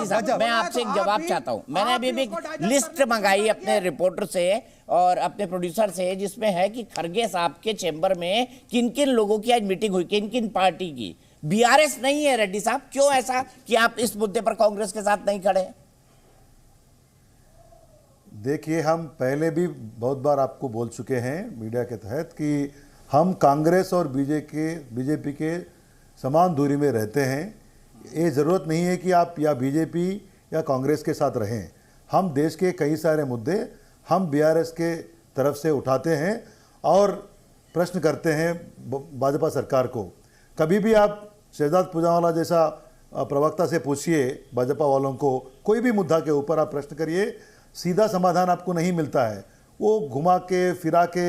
रेड्डी साहब, मैं आपसे एक जवाब चाहता हूं। मैंने अभी भी लिस्ट मंगाई अपने रिपोर्टर से और अपने प्रोड्यूसर से, जिसमें है कि खरगे साहब के चेंबर में किन किन लोगों की आज मीटिंग हुई, किन किन पार्टी की। बीआरएस नहीं है रेड्डी साहब। क्यों ऐसा कि आप इस मुद्दे पर कांग्रेस के साथ नहीं खड़े? देखिए, हम पहले भी बहुत बार आपको बोल चुके हैं मीडिया के तहत कि हम कांग्रेस और बीजेपी के समान दूरी में रहते हैं। ये ज़रूरत नहीं है कि आप या बीजेपी या कांग्रेस के साथ रहें। हम देश के कई सारे मुद्दे हम बीआरएस के तरफ से उठाते हैं और प्रश्न करते हैं भाजपा सरकार को। कभी भी आप शहजाद पूजावाला जैसा प्रवक्ता से पूछिए भाजपा वालों को, कोई भी मुद्दा के ऊपर आप प्रश्न करिए, सीधा समाधान आपको नहीं मिलता है। वो घुमा के फिरा के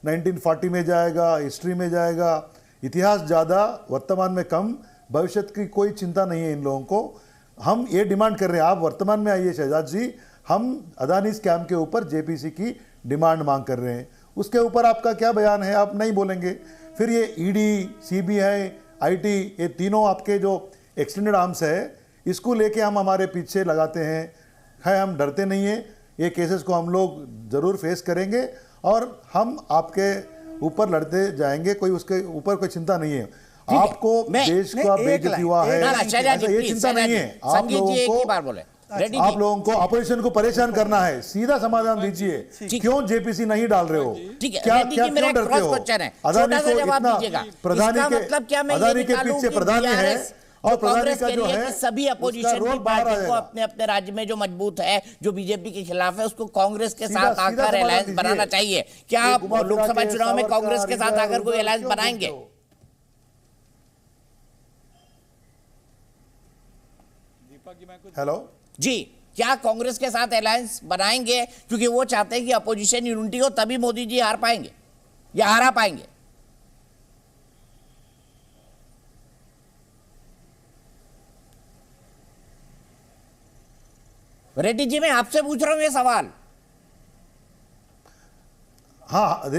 1940 में जाएगा, हिस्ट्री में जाएगा, इतिहास ज़्यादा, वर्तमान में कम, भविष्य की कोई चिंता नहीं है इन लोगों को। हम ये डिमांड कर रहे हैं, आप वर्तमान में आइए शहजाद जी, हम अदानी स्कैम के ऊपर जेपीसी की डिमांड मांग कर रहे हैं। उसके ऊपर आपका क्या बयान है? आप नहीं बोलेंगे। फिर ये ईडी, सीबीआई, आईटी, ये तीनों आपके जो एक्सटेंडेड आर्म्स है, इसको लेके हम हमारे पीछे लगाते हैं। हम डरते नहीं हैं। ये केसेस को हम लोग ज़रूर फेस करेंगे और हम आपके ऊपर लड़ते जाएंगे। कोई उसके ऊपर कोई चिंता नहीं है। आपको देश का बेइज्जती हुआ है, ये चिंता नहीं है। आप लोगों को अपोजिशन को परेशान करना है, सीधा समाधान दीजिए। क्यों जेपीसी नहीं डाल रहे हो? क्या क्यों डरते हो? अदानी को इतना, अदानी के पीछे प्रधानी है और प्रधानी का जो है सभी अपोजिशन की पार्टी को अपने अपने राज्य में जो मजबूत है, जो बीजेपी के खिलाफ है, उसको कांग्रेस के साथ आकर अलायंस बनाना चाहिए। क्या आप लोकसभा चुनाव में कांग्रेस के साथ आकर कोई अलायंस बनाएंगे? हेलो जी, क्या कांग्रेस के साथ अलायंस बनाएंगे? क्योंकि वो चाहते हैं कि अपोजिशन यूनिटी हो, तभी मोदी जी हार पाएंगे या हरा पाएंगे। रेड्डी जी, मैं आपसे पूछ रहा हूं ये सवाल। हाँ,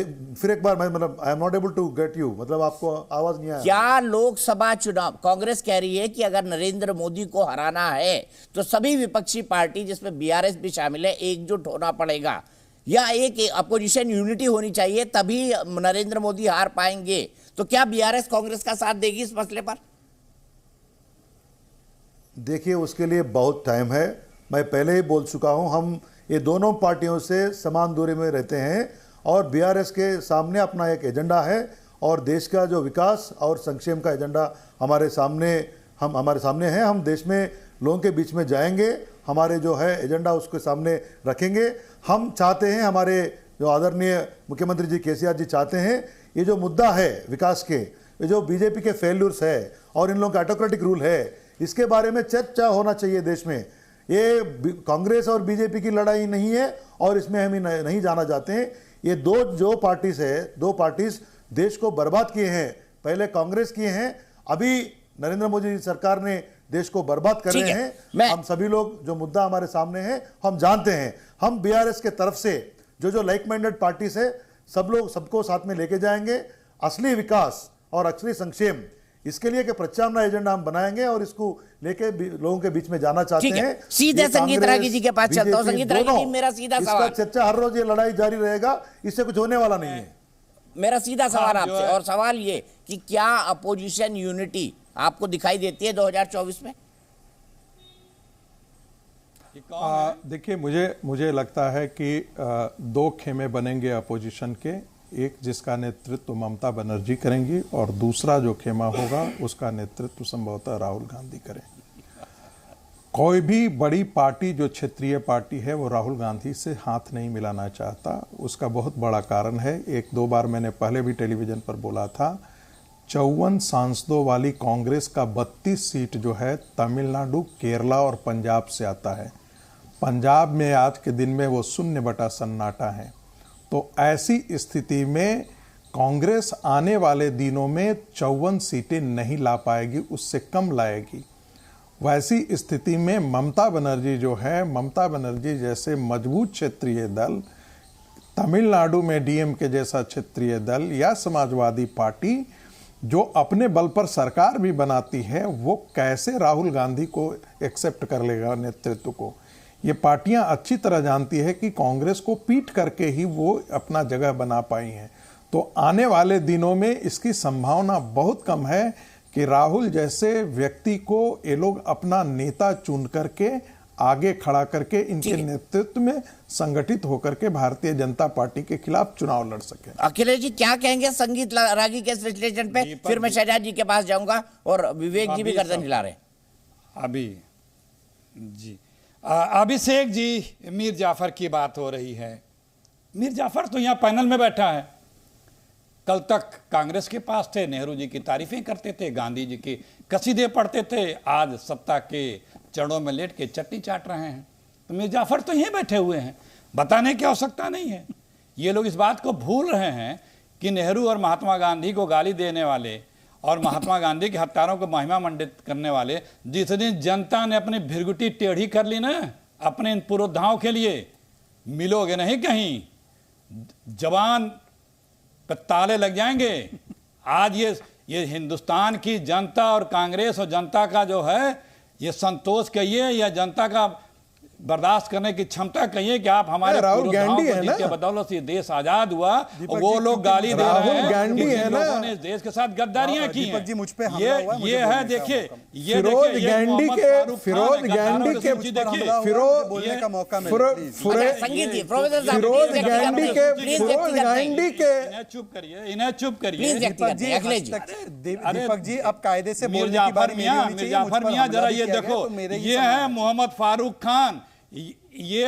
फिर एक बार मैं I am not able to get you, मतलब आपको आवाज नहीं आया। क्या लोकसभा चुनाव, कांग्रेस कह रही है कि अगर नरेंद्र मोदी को हराना है तो सभी विपक्षी पार्टी, जिसमें बीआरएस भी शामिल है, एकजुट होना पड़ेगा, या एक अपोजिशन यूनिटी होनी चाहिए, तभी नरेंद्र मोदी हार पाएंगे। तो क्या बीआरएस कांग्रेस का साथ देगी इस मसले पर? देखिए, उसके लिए बहुत टाइम है। मैं पहले ही बोल चुका हूं, हम ये दोनों पार्टियों से समान दूरी में रहते हैं और बीआरएस के सामने अपना एक एजेंडा है और देश का जो विकास और संक्षेम का एजेंडा हमारे सामने है। हम देश में लोगों के बीच में जाएंगे, हमारे जो है एजेंडा उसके सामने रखेंगे। हम चाहते हैं, हमारे जो आदरणीय मुख्यमंत्री जी केसीआर जी चाहते हैं, ये जो मुद्दा है विकास के, ये जो बीजेपी के फेल्यूर्स है और इन लोगों का ऑटोक्रेटिक रूल है, इसके बारे में चर्चा होना चाहिए देश में। ये कांग्रेस और बीजेपी की लड़ाई नहीं है और इसमें हम नहीं जाना चाहते हैं। ये दो पार्टीज देश को बर्बाद किए हैं। पहले कांग्रेस किए हैं, अभी नरेंद्र मोदी सरकार ने देश को बर्बाद कर रहे हैं। हम सभी लोग, जो मुद्दा हमारे सामने है, हम जानते हैं। हम बीआरएस के तरफ से जो लाइक माइंडेड पार्टीज है, सबको साथ में लेके जाएंगे। असली विकास और असली संक्षेम, इसके लिए प्रत्याम्नाय एजेंडा हम बनाएंगे और इसको लेके लोगों के बीच में जाना चाहते हैं। सीधे संगीत रागी जी के पास चलता हूं। संगीत रागी जी, मेरा सीधा सवाल, चर्चा हर रोज ये लड़ाई जारी रहेगा, इससे कुछ होने वाला नहीं है। मेरा सीधा सवाल आपसे, और सवाल ये कि क्या अपोजिशन यूनिटी आपको दिखाई देती है 2024 में? देखिए, मुझे लगता है कि दो खेमे बनेंगे अपोजिशन के। एक जिसका नेतृत्व ममता बनर्जी करेंगी और दूसरा जो खेमा होगा उसका नेतृत्व संभवतः राहुल गांधी करेंगे। कोई भी बड़ी पार्टी जो क्षेत्रीय पार्टी है वो राहुल गांधी से हाथ नहीं मिलाना चाहता। उसका बहुत बड़ा कारण है, एक दो बार मैंने पहले भी टेलीविजन पर बोला था, 54 सांसदों वाली कांग्रेस का 32 सीट जो है तमिलनाडु, केरला और पंजाब से आता है। पंजाब में आज के दिन में वो 0/सन्नाटा है। तो ऐसी स्थिति में कांग्रेस आने वाले दिनों में 54 सीटें नहीं ला पाएगी, उससे कम लाएगी। वैसी स्थिति में ममता बनर्जी जो है, ममता बनर्जी जैसे मजबूत क्षेत्रीय दल, तमिलनाडु में डीएमके जैसा क्षेत्रीय दल या समाजवादी पार्टी जो अपने बल पर सरकार भी बनाती है, वो कैसे राहुल गांधी को एक्सेप्ट कर लेगा नेतृत्व को। ये पार्टियां अच्छी तरह जानती है कि कांग्रेस को पीट करके ही वो अपना जगह बना पाई हैं। तो आने वाले दिनों में इसकी संभावना बहुत कम है कि राहुल जैसे व्यक्ति को ये लोग अपना नेता चुन करके आगे खड़ा करके इनके नेतृत्व में संगठित होकर के भारतीय जनता पार्टी के खिलाफ चुनाव लड़ सके। अखिलेश जी क्या कहेंगे संगीत रागी के इस विश्लेषण पे? फिर मैं शहजाद जी के पास जाऊंगा और विवेक जी भी गर्दन हिला रहे। अभिषेक जी, मीर जाफर की बात हो रही है। मीर जाफर तो यहाँ पैनल में बैठा है। कल तक कांग्रेस के पास थे, नेहरू जी की तारीफें करते थे, गांधी जी की कसीदे पढ़ते थे, आज सत्ता के चरणों में लेट के चट्टी चाट रहे हैं। तो मीर जाफर तो यहीं बैठे हुए हैं, बताने की आवश्यकता नहीं है। ये लोग इस बात को भूल रहे हैं कि नेहरू और महात्मा गांधी को गाली देने वाले और महात्मा गांधी के हत्यारों को महिमा मंडित करने वाले, जिस दिन जनता ने अपनी भिरगुटी टेढ़ी कर ली ना अपने इन पुरोधाओं के लिए, मिलोगे नहीं कहीं, जवान पर ताले लग जाएंगे। आज ये हिंदुस्तान की जनता और कांग्रेस और जनता का जो है ये संतोष कहिए या जनता का बर्दाश्त करने की क्षमता कहिए कि आप हमारे राहुल गांधी है ना, के बदौलत से देश आजाद हुआ और वो लोग गाली दे रहे हैं गांधी है ना, लोगों ने देश के साथ गद्दारियां की हैं। जी मुझ पे हमला हुआ है, ये है देखिए, ये फिरोज गांधी के फिरोज गांधी के बोलने का मौका मिले। संगीत जी, प्रोफेसर साहब, फिरोज गांधी के इन्हें चुप करिए, इन्हें चुप करिए। अखिलेश जी, दीपक जी अब कायदे से बोलने की बारी मेरी होनी चाहिए। मिर्जाफर मियां जरा ये देखो, ये है मोहम्मद फारूक खान, ये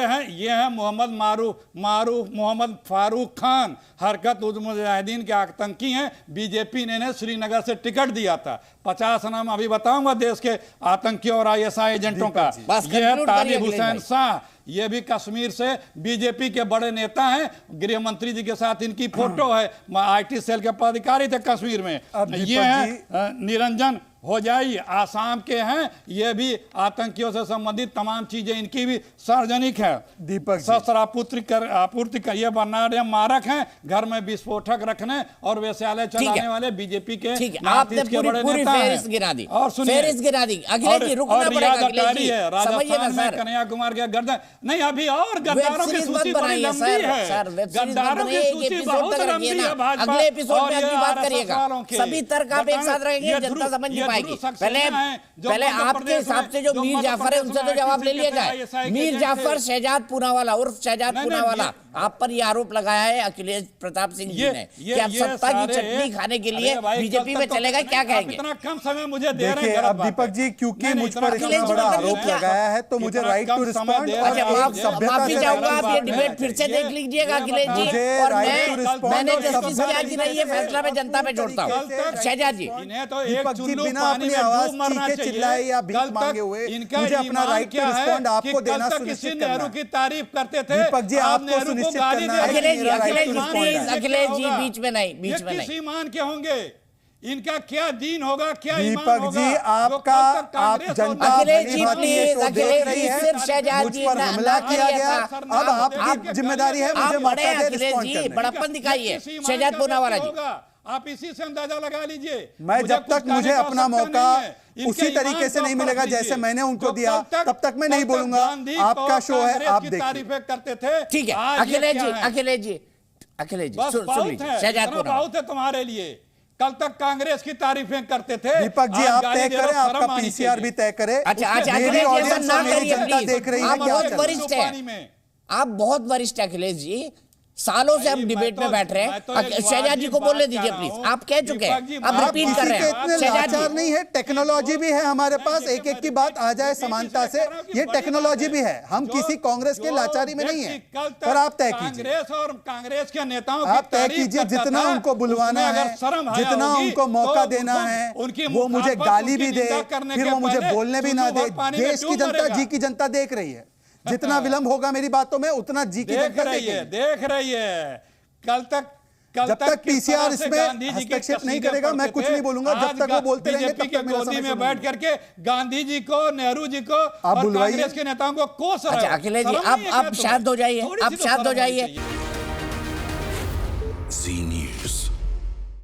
है मोहम्मद फारूक खान, हरकत उल मुजाहिदीन के आतंकी हैं। बीजेपी ने इन्हें श्रीनगर से टिकट दिया था। 50 नाम अभी बताऊंगा देश के आतंकियों और ISI एजेंटों का। ये है तालिब हुसैन शाह, ये भी कश्मीर से बीजेपी के बड़े नेता हैं। गृह मंत्री जी के साथ इनकी फोटो है, IT सेल के पदाधिकारी थे कश्मीर में। ये है निरंजन होजाई, आसाम के हैं, ये भी आतंकियों से संबंधित तमाम चीजें इनकी भी सार्वजनिक है। दीपक शस्त्र आपूर्ति कर ये बनारस मारक हैं, घर में विस्फोटक रखने और वेश्यालय चलाने वाले बीजेपी के आपने पूरी फेरिस्त गिरा दी। और सुनिए, फेरिस्त गिरा दी। अखिलेश जी रुकना पड़ेगा। अखिलेश जी समझिए ना सर, कन्याकुमारी के गर्दन नहीं, अभी और गद्दारों की सूची बड़ी लंबी है। गद्दारों की सूची बहुत लंबी है। भाजपा अगले एपिसोड में और अगली बात करिएगा। वालों के सभी तर्क आप एक साथ रहेंगे, जनता समझ नहीं पाएगी। पहले आपके हिसाब से जो मीर जाफर है उनसे तो जवाब ले लिया जाए। मीर जाफर शहजाद पूनावाला उर्फ शहजाद पूनावाला, आप पर यह आरोप लगाया है अखिलेश प्रताप सिंह जी ने कि आप सत्ता की चटनी खाने के लिए बीजेपी में चले गए। क्या कहेंगे? इतना कम समय मुझे दे रहे देखिए हैं। अब दीपक जी, क्योंकि मुझ पर इतना बड़ा आरोप लगाया है तो मुझे राइट टू रिस्पॉन्ड। माफी चाहूंगा, आप ये डिबेट फिर से देख लीजिएगा अखिलेश जी। और मैंने जस्टिस किया कि नहीं, ये फैसला मैं जनता पे छोड़ता हूँ। शहजाद जी, इन्हें तो एक दीपक जी चुल्लू बिना पानी अपनी में आवाज डूब मरना चीखे चाहिए। चिल्लाए या भीख कल तक मांगे हुए इनका मुझे अपना ईमान राइट टू क्या है रिस्पॉन्ड आपको कि देना कल तक सुनिश्चित किसी करना नेहरू है। की तारीफ करते थे। दीपक जी, आप आपको नेहरू को सुनिश्चित गाली करना दे है। रहे हैं। अखिलेश जी बीच में नहीं, बीच में किस नहीं। ईमान के होंगे? इनका क्या दीन होगा, क्या ईमान दीपक होगा? जी, आपका आप जनता अखिलेश जी भली-भांति ये प्लीज, शो देख अखिलेश रही जी है। सिर्फ शहजाद मुझ जी पर हमला किया गया, अब आप आपकी जिम्मेदारी है मुझे आप मौका बड़े दे अखिलेश रिस्पॉन्ड जी, करने। बड़प्पन दिखाइए किस ईमान शहजाद का पूनावाला व्यक्ति जी। होगा? आप इसी से अंदाजा लगा लीजिए। मैं जब तक मुझे अपना मौका उसी तरीके से नहीं मिलेगा जैसे जैसे मैंने उनको दिया, तब तक मैं नहीं बोलूंगा। आपका शो है, आप देखिए। तारीफें करते थे। ठीक है अखिलेश जी, अखिलेश जी, अखिलेश जी बस सुन बहुत लीजिए। है, शहजाद इतना पूनावाला, बहुत है तुम्हारे लिए। कल तक कांग्रेस की तारीफें करते थे। दीपक जी, आप गाली तय दे रहे करें, हो, आपका शर्म आनी PCR चाहिए। भी तय करे। अच्छा अच्छा मेरी अखिलेश जी, ऐसा ऑडियंस ना और मेरी करिए जनता प्लीज। देख रही है आप क्या बहुत चल रहा है। वरिष्ठ हैं, आप बहुत वरिष्ठ हैं अखिलेश जी। सालों से हम भाई, डिबेट मैं में बैठ रहे मैं तो हैं। एक शहजाद जी को वाजिब बोलने बात दीजिए कर प्लीज। रहा हूं। आप कह चुके हैं, दीपक जी, अब आप रिपीट किसी कर रहे के हैं। इतने शहजाद लाचार जी, नहीं है, टेक्नोलॉजी भी है हमारे पास। एक एक की बात आ जाए समानता से, ये टेक्नोलॉजी भी है। हम किसी कांग्रेस के लाचारी में नहीं है। पर आप तय कीजिए, कांग्रेस और कांग्रेस के नेताओं आप तय कीजिए। जितना उनको बुलवाना है, जितना उनको मौका देना है, वो मुझे गाली भी दे, फिर वो मुझे बोलने भी ना दे। देश की जनता, जी की जनता देख रही है। जितना विलंब होगा मेरी बातों में, उतना जी की जनता देख रही है। कल तक जब तक PCR इसमें हस्तक्षेप नहीं करेगा, मैं कुछ नहीं बोलूंगा। जब तक वो बोलते रहेंगे, तब तक मेरा गोदी समय में बैठ करके गांधी जी को, नेहरू जी को और बुलवाइए। कांग्रेस के नेताओं को कोस रहे हो। अच्छा अखिलेश जी, शर्म नहीं है आप क्या शांत हो जाइए, तुम्हें? आप थोड़ी सी तो शांत हो शर्म होनी जाइए। चाहिए। जी